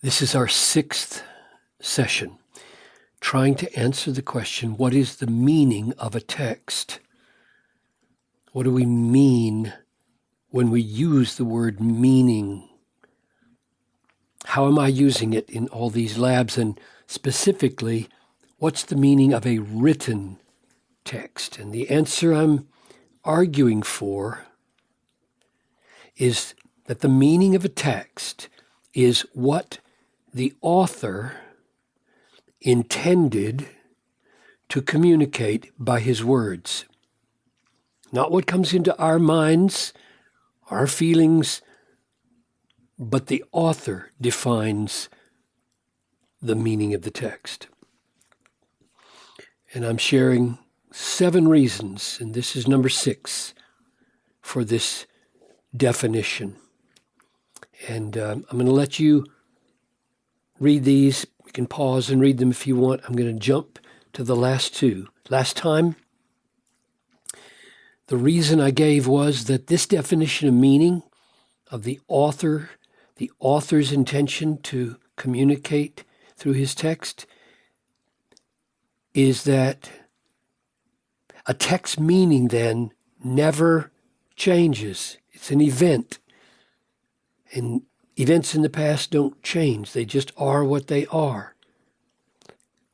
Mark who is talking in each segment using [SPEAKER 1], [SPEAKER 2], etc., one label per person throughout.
[SPEAKER 1] This is our sixth session, trying to answer the question, what is the meaning of a text? What do we mean when we use the word meaning? How am I using it in all these labs? And specifically, what's the meaning of a written text? And the answer I'm arguing for is that the meaning of a text is what the author intended to communicate by his words. Not what comes into our minds, our feelings, but the author defines the meaning of the text. And I'm sharing 7 reasons, and this is number 6, for this definition. And I'm going to let you read these. You can pause and read them if you want. I'm going to jump to the last 2. Last time, the reason I gave was that this definition of meaning of the author's intention to communicate through his text is that a text meaning then never changes. It's an event. And events in the past don't change. They just are what they are,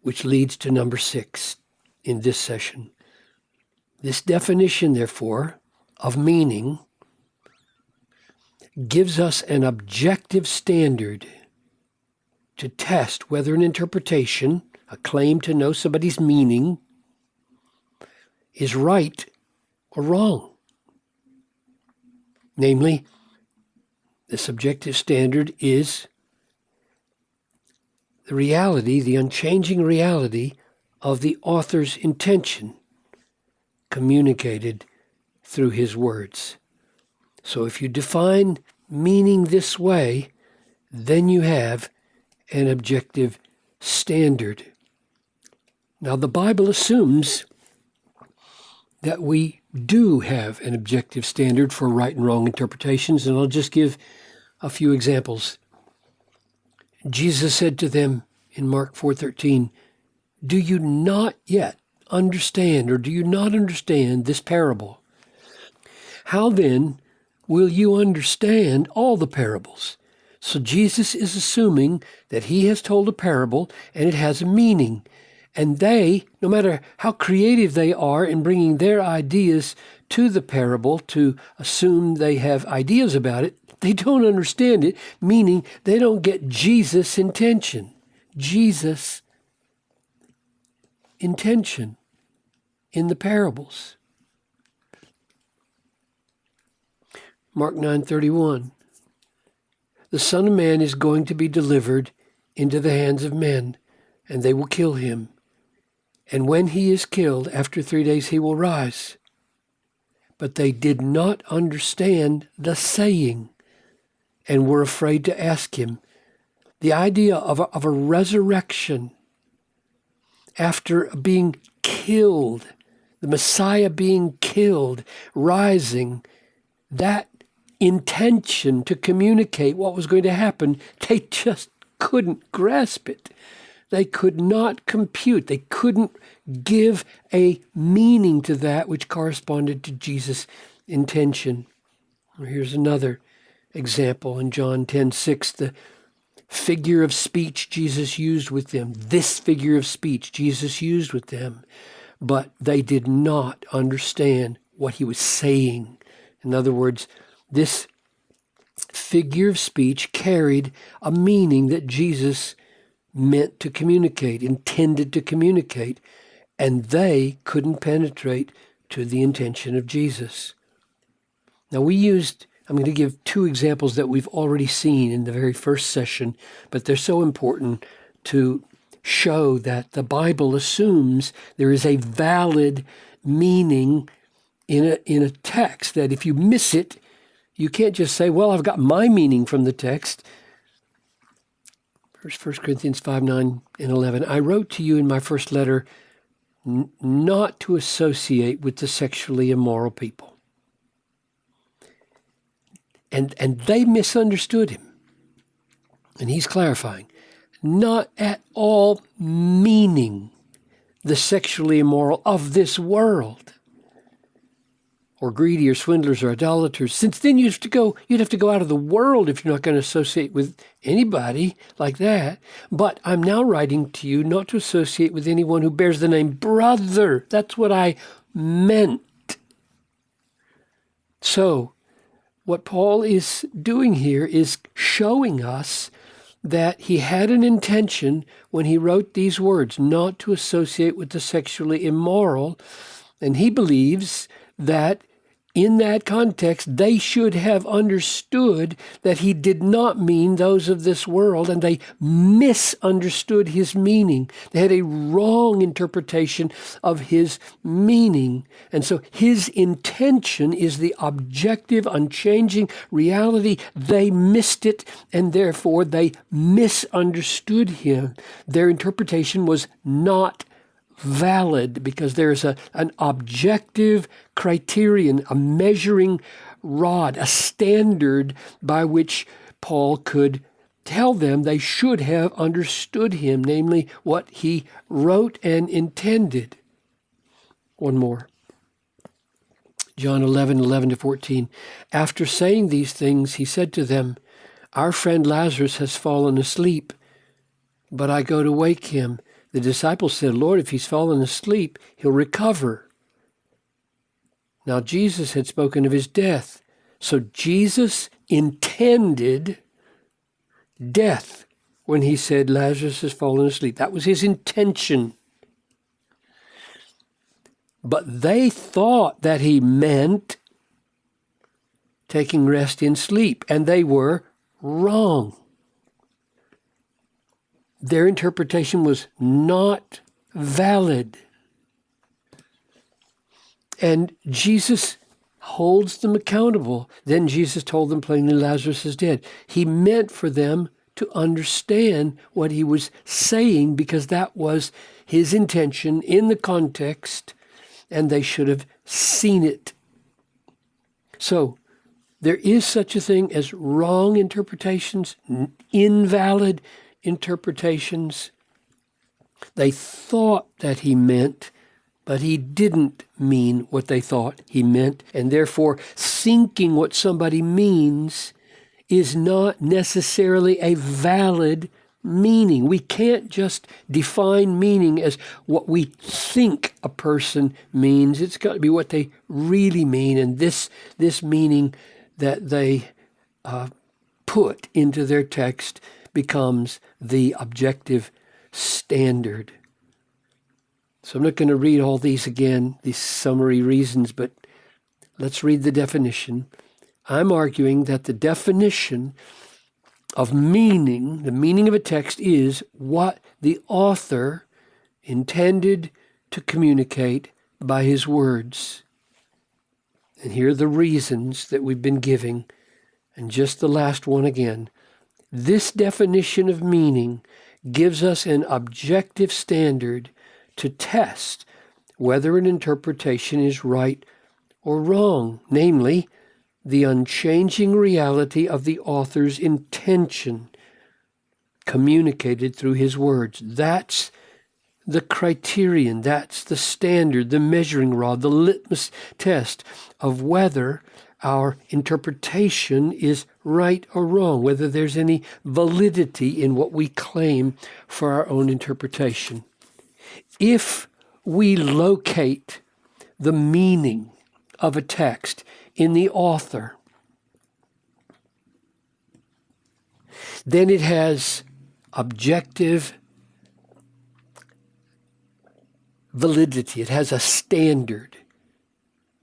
[SPEAKER 1] which leads to number 6 in this session. This definition, therefore, of meaning gives us an objective standard to test whether an interpretation, a claim to know somebody's meaning, is right or wrong. Namely, the subjective standard is the reality, the unchanging reality of the author's intention communicated through his words. So if you define meaning this way, then you have an objective standard. Now, the Bible assumes that we do have an objective standard for right and wrong interpretations, and I'll just give a few examples. Jesus said to them in Mark 4:13, "Do you not yet understand, or do you not understand this parable? How then will you understand all the parables?" So Jesus is assuming that he has told a parable and it has a meaning. And they, no matter how creative they are in bringing their ideas to the parable to assume they have ideas about it, they don't understand it, meaning they don't get Jesus' intention. Jesus' intention in the parables. Mark 9:31. The Son of Man is going to be delivered into the hands of men, and they will kill him. And when he is killed, after 3 days he will rise. But they did not understand the saying and were afraid to ask him. The idea of a resurrection after being killed, the Messiah being killed, rising, that intention to communicate what was going to happen, they just couldn't grasp it. They could not compute. They couldn't give a meaning to that which corresponded to Jesus' intention. Here's another example in John 10:6, the figure of speech Jesus used with them. This figure of speech Jesus used with them, but they did not understand what he was saying. In other words, this figure of speech carried a meaning that Jesus meant to communicate, intended to communicate, and they couldn't penetrate to the intention of Jesus. Now I'm going to give 2 examples that we've already seen in the very first session, but they're so important to show that the Bible assumes there is a valid meaning in a text, that if you miss it, you can't just say, well, I've got my meaning from the text. 1 Corinthians 5:9 and 11. I wrote to you in my first letter not to associate with the sexually immoral people. And they misunderstood him. And he's clarifying, not at all meaning the sexually immoral of this world, or greedy, or swindlers, or idolaters, since then you'd have to go out of the world if you're not going to associate with anybody like that. But I'm now writing to you not to associate with anyone who bears the name brother. That's what I meant. So, what Paul is doing here is showing us that he had an intention when he wrote these words, not to associate with the sexually immoral, and he believes that in that context, they should have understood that he did not mean those of this world, and they misunderstood his meaning. They had a wrong interpretation of his meaning. And so his intention is the objective, unchanging reality. They missed it, and therefore they misunderstood him. Their interpretation was not valid because there's an objective criterion, a measuring rod, a standard by which Paul could tell them they should have understood him, namely what he wrote and intended. One more. John 11:11-14. After saying these things, he said to them, "Our friend Lazarus has fallen asleep, but I go to wake him." The disciples said, "Lord, if he's fallen asleep, he'll recover." Now Jesus had spoken of his death. So Jesus intended death when he said Lazarus has fallen asleep. That was his intention. But they thought that he meant taking rest in sleep, and they were wrong. Their interpretation was not valid. And Jesus holds them accountable. Then Jesus told them plainly, Lazarus is dead. He meant for them to understand what he was saying because that was his intention in the context, and they should have seen it. So there is such a thing as wrong interpretations, invalid interpretations. They thought that he meant, but he didn't mean what they thought he meant, and therefore thinking what somebody means is not necessarily a valid meaning. We can't just define meaning as what we think a person means. It's got to be what they really mean, and this meaning that they put into their text becomes the objective standard. So I'm not going to read all these again, these summary reasons, but let's read the definition. I'm arguing that the definition of meaning, the meaning of a text, is what the author intended to communicate by his words. And here are the reasons that we've been giving, and just the last one again. This definition of meaning gives us an objective standard to test whether an interpretation is right or wrong, namely, the unchanging reality of the author's intention communicated through his words. That's the criterion, that's the standard, the measuring rod, the litmus test of whether our interpretation is right or wrong, whether there's any validity in what we claim for our own interpretation. If we locate the meaning of a text in the author, then it has objective validity. It has a standard.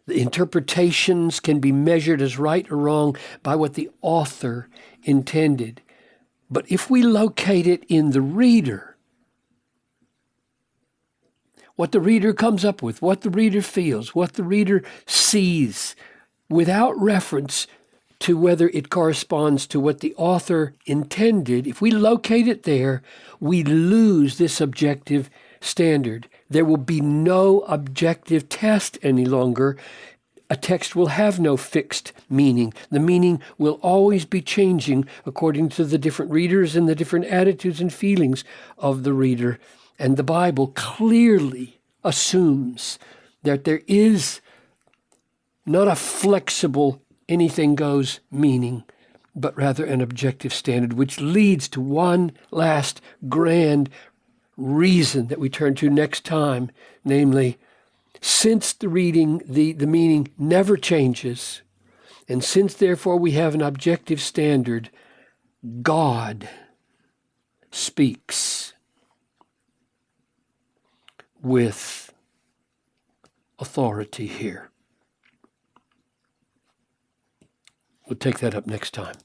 [SPEAKER 1] The interpretations can be measured as right or wrong by what the author intended. But if we locate it in the reader, what the reader comes up with, what the reader feels, what the reader sees, without reference to whether it corresponds to what the author intended, if we locate it there, we lose this objective standard. There will be no objective test any longer a text will have no fixed meaning. The meaning will always be changing according to the different readers and the different attitudes and feelings of the reader. And the Bible clearly assumes that there is not a flexible anything goes meaning, but rather an objective standard, which leads to one last grand reason that we turn to next time, namely, since the meaning never changes, and since therefore we have an objective standard, God speaks with authority here. We'll take that up next time.